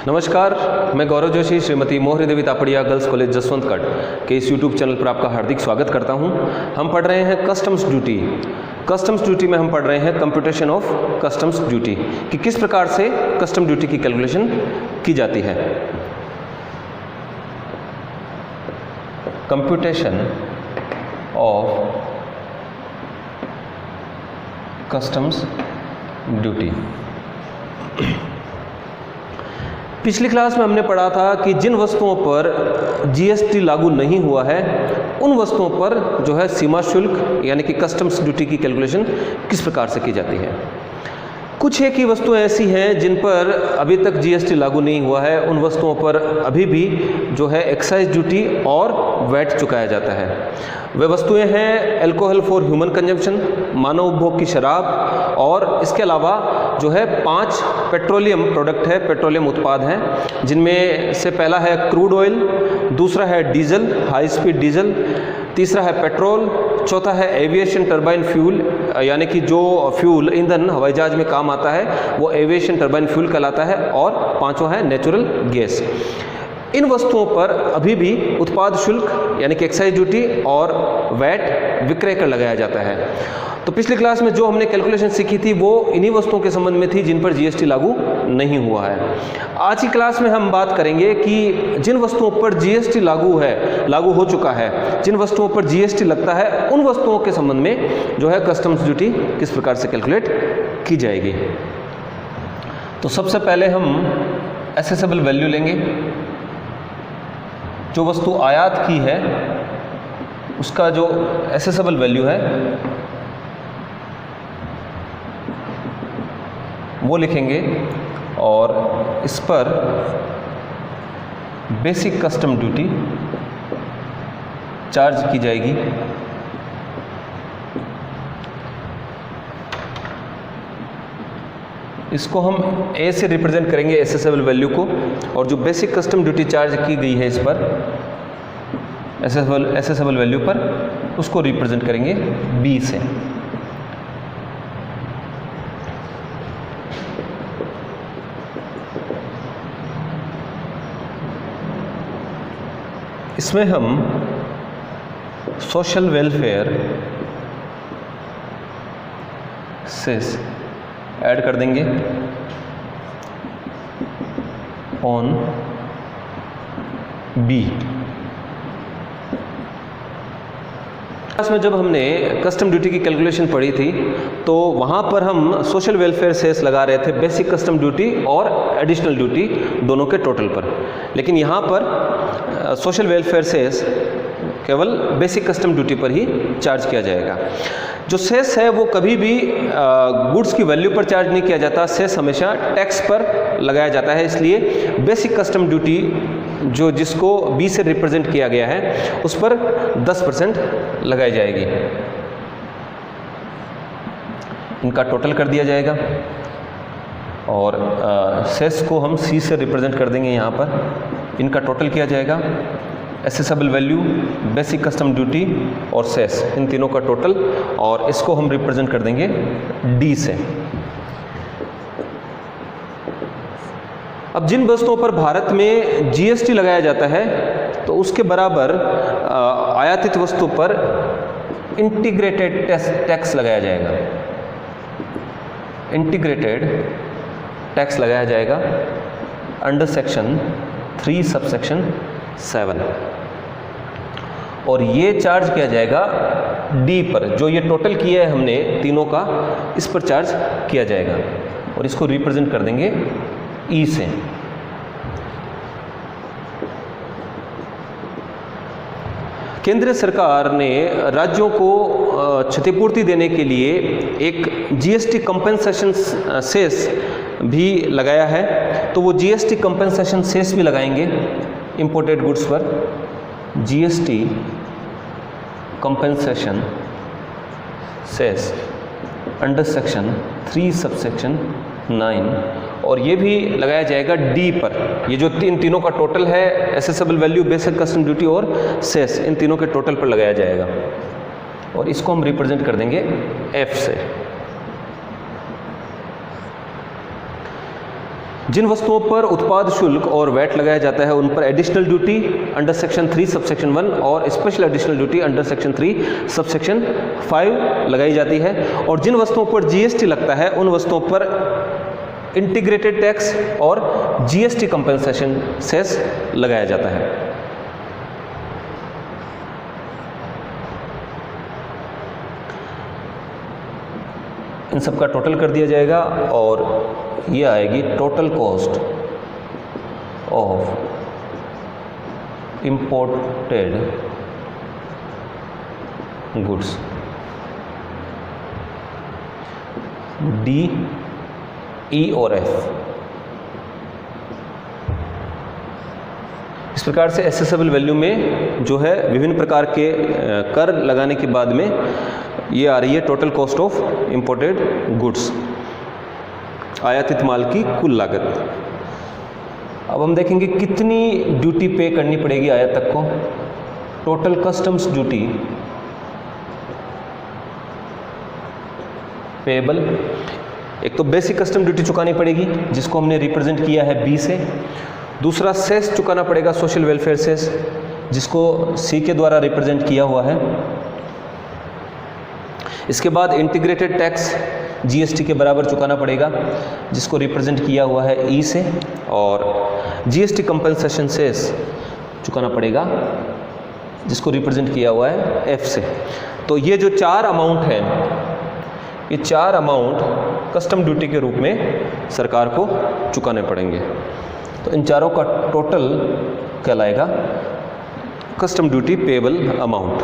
नमस्कार, मैं गौरव जोशी श्रीमती मोहरी देवी तापड़िया गर्ल्स कॉलेज जसवंतगढ़ के इस यूट्यूब चैनल पर आपका हार्दिक स्वागत करता हूं। हम पढ़ रहे हैं कस्टम्स ड्यूटी। कस्टम्स ड्यूटी में हम पढ़ रहे हैं कंप्यूटेशन ऑफ कस्टम्स ड्यूटी कि किस प्रकार से कस्टम ड्यूटी की कैलकुलेशन की जाती है। Computation of customs duty. पिछली क्लास में हमने पढ़ा था कि जिन वस्तुओं पर जीएसटी लागू नहीं हुआ है उन वस्तुओं पर जो है सीमा शुल्क यानी कि कस्टम्स ड्यूटी की कैलकुलेशन किस प्रकार से की जाती है। कुछ एक ही वस्तुएं ऐसी हैं जिन पर अभी तक जीएसटी लागू नहीं हुआ है, उन वस्तुओं पर अभी भी जो है एक्साइज ड्यूटी और वैट चुकाया जाता है। वे वस्तुएं हैं अल्कोहल फॉर ह्यूमन कंजम्पशन, मानव उपभोग की शराब, और इसके अलावा जो है 5 पेट्रोलियम प्रोडक्ट है, पेट्रोलियम उत्पाद हैं, जिनमें से पहला है क्रूड ऑयल, दूसरा है डीजल, हाई स्पीड डीजल, तीसरा है पेट्रोल, चौथा है एविएशन टर्बाइन फ्यूल यानी कि जो फ्यूल ईंधन हवाई जहाज में काम आता है वो एविएशन टर्बाइन फ्यूल कहलाता है, और पांचवा है नेचुरल गैस। इन वस्तुओं पर अभी भी उत्पाद शुल्क यानी कि एक्साइज ड्यूटी और वैट विक्रय कर लगाया जाता है। तो पिछली क्लास में जो हमने कैलकुलेशन सीखी थी वो इन्हीं वस्तुओं के संबंध में थी जिन पर जीएसटी लागू नहीं हुआ है। आज की क्लास में हम बात करेंगे कि जिन वस्तुओं पर जीएसटी लागू हो चुका है, जिन वस्तुओं पर जीएसटी लगता है, उन वस्तुओं के संबंध में जो है कस्टम्स ड्यूटी किस प्रकार से कैलकुलेट की जाएगी। तो सबसे पहले हम एसेसेबल वैल्यू लेंगे। जो वस्तु आयात की है उसका जो एसेसेबल वैल्यू है वो लिखेंगे, और इस पर बेसिक कस्टम ड्यूटी चार्ज की जाएगी। इसको हम ए से रिप्रेजेंट करेंगे एसेसेबल वैल्यू को, और जो बेसिक कस्टम ड्यूटी चार्ज की गई है इस पर एसेसेबल वैल्यू पर, उसको रिप्रेजेंट करेंगे बी से। इसमें हम सोशल वेलफेयर सेस ऐड कर देंगे ऑन बी। क्लास में जब हमने कस्टम ड्यूटी की कैलकुलेशन पढ़ी थी तो वहाँ पर हम सोशल वेलफेयर सेस लगा रहे थे बेसिक कस्टम ड्यूटी और एडिशनल ड्यूटी दोनों के टोटल पर, लेकिन यहाँ पर सोशल वेलफेयर सेस केवल बेसिक कस्टम ड्यूटी पर ही चार्ज किया जाएगा। जो सेस है वो कभी भी गुड्स की वैल्यू पर चार्ज नहीं किया जाता, सेस हमेशा टैक्स पर लगाया जाता है। इसलिए बेसिक कस्टम ड्यूटी जो जिसको बी से रिप्रेजेंट किया गया है उस पर 10% लगाई जाएगी। इनका टोटल कर दिया जाएगा, और सेस को हम सी से रिप्रेजेंट कर देंगे। यहाँ पर इनका टोटल किया जाएगा, assessable value, basic custom duty और सेस, इन तीनों का टोटल, और इसको हम रिप्रेजेंट कर देंगे डी से। अब जिन वस्तुओं पर भारत में जीएसटी लगाया जाता है तो उसके बराबर आयातित वस्तु पर इंटीग्रेटेड टैक्स लगाया जाएगा। इंटीग्रेटेड टैक्स लगाया जाएगा अंडर सेक्शन 3 सबसेक्शन 7, और ये चार्ज किया जाएगा डी पर। जो ये टोटल किया है हमने तीनों का, इस पर चार्ज किया जाएगा, और इसको रिप्रेजेंट कर देंगे ई से। केंद्र सरकार ने राज्यों को क्षतिपूर्ति देने के लिए एक जीएसटी कंपेंसेशन सेस भी लगाया है। तो वो जीएसटी कंपेंसेशन सेस भी लगाएंगे इंपोर्टेड गुड्स पर, GST compensation cess under section 3 subsection 9, और ये भी लगाया जाएगा डी पर। ये जो तीनों का टोटल है, assessable value, basic custom duty और सेस, इन तीनों के टोटल पर लगाया जाएगा, और इसको हम रिप्रेजेंट कर देंगे एफ से। जिन वस्तुओं पर उत्पाद शुल्क और वैट लगाया जाता है उन पर additional duty under section 3 subsection 1 और special additional duty under section 3 subsection 5 लगाई जाती है। और जिन वस्तुओं पर जीएसटी लगता है उन वस्तुओं पर इंटीग्रेटेड टैक्स और जीएसटी कंपनसेशन सेस लगाया जाता है। इन सब का टोटल कर दिया जाएगा और ये आएगी total cost of imported goods D, E और एफ। इस प्रकार से एसेसेबल वैल्यू में जो है विभिन्न प्रकार के कर लगाने के बाद में ये आ रही है total cost of imported goods, आयातित माल की कुल लागत। अब हम देखेंगे कितनी ड्यूटी पे करनी पड़ेगी आयातक को। टोटल कस्टम्स ड्यूटी पेएबल, एक तो बेसिक कस्टम ड्यूटी चुकानी पड़ेगी जिसको हमने रिप्रेजेंट किया है बी से। दूसरा सेस चुकाना पड़ेगा, सोशल वेलफेयर सेस, जिसको सी के द्वारा रिप्रेजेंट किया हुआ है। इसके बाद इंटीग्रेटेड टैक्स जीएसटी के बराबर चुकाना पड़ेगा जिसको रिप्रेजेंट किया हुआ है ई से। और जीएसटी कंपनसेशन सेस चुकाना पड़ेगा जिसको रिप्रेजेंट किया हुआ है एफ से। तो ये जो चार अमाउंट है, ये चार अमाउंट कस्टम ड्यूटी के रूप में सरकार को चुकाने पड़ेंगे। तो इन चारों का टोटल कहलाएगा कस्टम ड्यूटी पेएबल अमाउंट।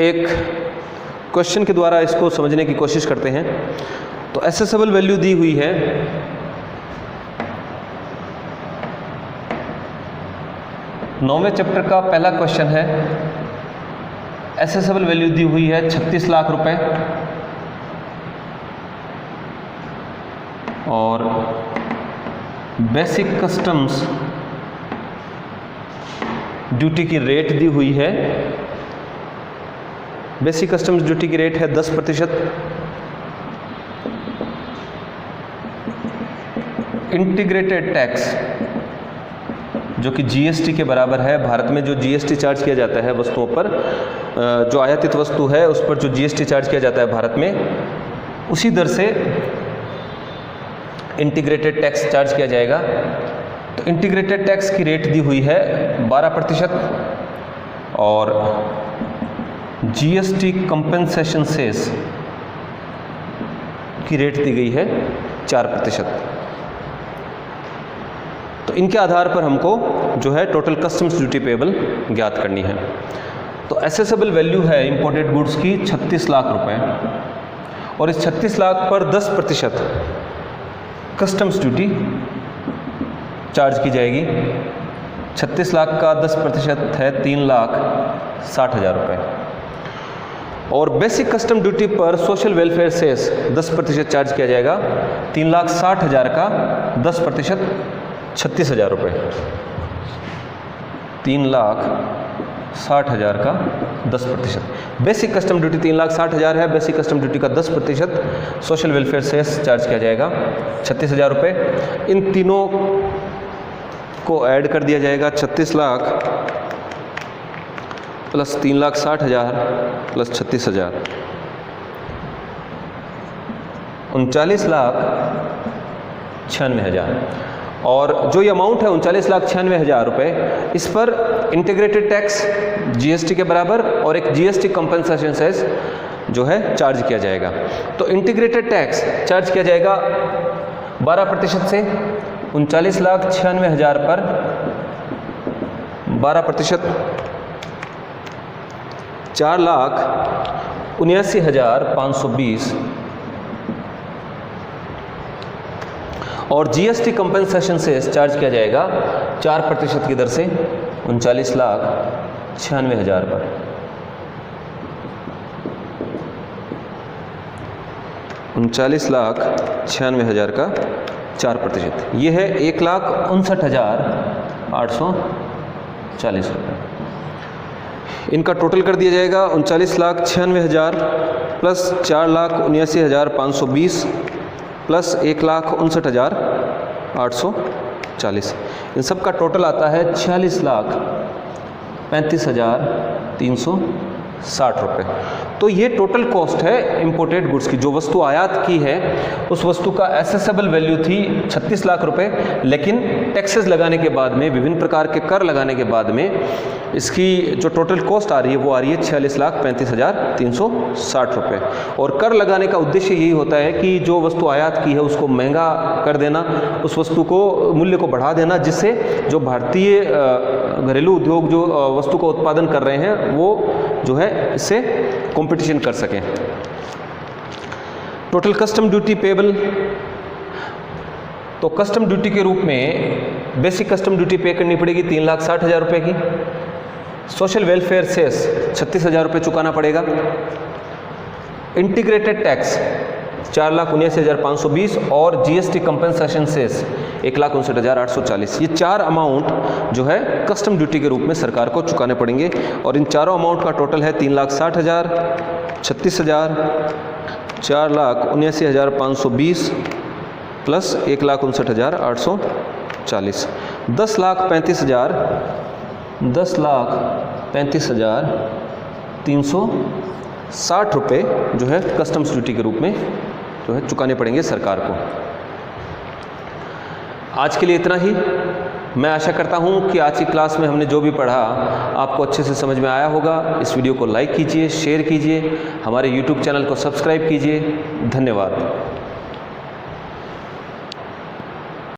एक क्वेश्चन के द्वारा इसको समझने की कोशिश करते हैं। तो एसेसेबल वैल्यू दी हुई है 9वें चैप्टर का पहला क्वेश्चन है। एसेसेबल वैल्यू दी हुई है 36 लाख रुपए और बेसिक कस्टम्स ड्यूटी की रेट दी हुई है। बेसिक कस्टम्स ड्यूटी की रेट है 10%। इंटीग्रेटेड टैक्स जो कि जीएसटी के बराबर है। भारत में जो जीएसटी चार्ज किया जाता है वस्तुओं पर, जो आयातित वस्तु है उस पर जो जीएसटी चार्ज किया जाता है भारत में, उसी दर से इंटीग्रेटेड टैक्स चार्ज किया जाएगा। तो इंटीग्रेटेड टैक्स की रेट दी हुई है 12% और जीएसटी कंपनसेशन सेस की रेट दी गई है 4%। तो इनके आधार पर हमको जो है टोटल कस्टम्स ड्यूटी पेएबल ज्ञात करनी है। तो एसेसेबल वैल्यू है इंपोर्टेड गुड्स की 36 लाख रुपए और इस 36 लाख पर 10% कस्टम्स ड्यूटी चार्ज की जाएगी। 36 लाख का 10% है 3,60,000 रुपये। और बेसिक कस्टम ड्यूटी पर सोशल वेलफेयर सेस 10% चार्ज किया जाएगा। 3,60,000 का 10% 36,000 रुपये। 3,60,000 का 10%। बेसिक कस्टम ड्यूटी 3,60,000 है। बेसिक कस्टम ड्यूटी का 10% सोशल वेलफेयर सेस चार्ज किया जाएगा 36,000 रुपये। इन तीनों को ऐड कर दिया जाएगा। 36 लाख प्लस 3,60,000 प्लस 36,000, 39,96,000। और जो ये अमाउंट है 39,96,000 रुपये, इस पर इंटीग्रेटेड टैक्स जीएसटी के बराबर और एक जीएसटी कंपनसेशन सेस जो है चार्ज किया जाएगा। तो इंटीग्रेटेड टैक्स चार्ज किया जाएगा 12% से। 39,96,000 पर 12% 4,79,520 और जीएसटी कंपनसेशन से चार्ज किया जाएगा 4% की दर से 39,96,000 पर। $39,96,000 का 4%, ये है 1,59,840 रुपये। इनका टोटल कर दिया जाएगा 39,96,000 प्लस 4,79,520 प्लस 1,59,840, इन सब का टोटल आता है 46,35,360 रुपये। तो ये टोटल कॉस्ट है इंपोर्टेड गुड्स की। जो वस्तु आयात की है उस वस्तु का एसेसेबल वैल्यू थी 36 लाख रुपए, लेकिन टैक्सेस लगाने के बाद में, विभिन्न प्रकार के कर लगाने के बाद में इसकी जो टोटल कॉस्ट आ रही है वो आ रही है 46,35,360 रुपये। और कर लगाने का उद्देश्य यही होता है कि जो वस्तु आयात की है उसको महंगा कर देना, उस वस्तु को मूल्य को बढ़ा देना, जिससे जो भारतीय घरेलू उद्योग जो वस्तु का उत्पादन कर रहे हैं वो जो है इससे कंपटीशन कर सकें। टोटल कस्टम ड्यूटी पेबल, तो कस्टम ड्यूटी के रूप में बेसिक कस्टम ड्यूटी पे करनी पड़ेगी 3,60,000 रुपये की। सोशल वेलफेयर सेस 36,000 रुपये चुकाना पड़ेगा। इंटीग्रेटेड टैक्स 4,79,520 और जीएसटी कंपनसेशन सेस 1,59,840। ये 4 अमाउंट जो है कस्टम ड्यूटी के रूप में सरकार को चुकाने पड़ेंगे। और इन चारों अमाउंट का टोटल है 3,60,000, 36,000, 4,79,520 प्लस 1,59,840, 10,35,360 रुपये जो है कस्टम्स ड्यूटी के रूप में जो है चुकाने पड़ेंगे सरकार को। आज के लिए इतना ही। मैं आशा करता हूं कि आज की क्लास में हमने जो भी पढ़ा आपको अच्छे से समझ में आया होगा। इस वीडियो को लाइक कीजिए, शेयर कीजिए, हमारे YouTube चैनल को सब्सक्राइब कीजिए। धन्यवाद।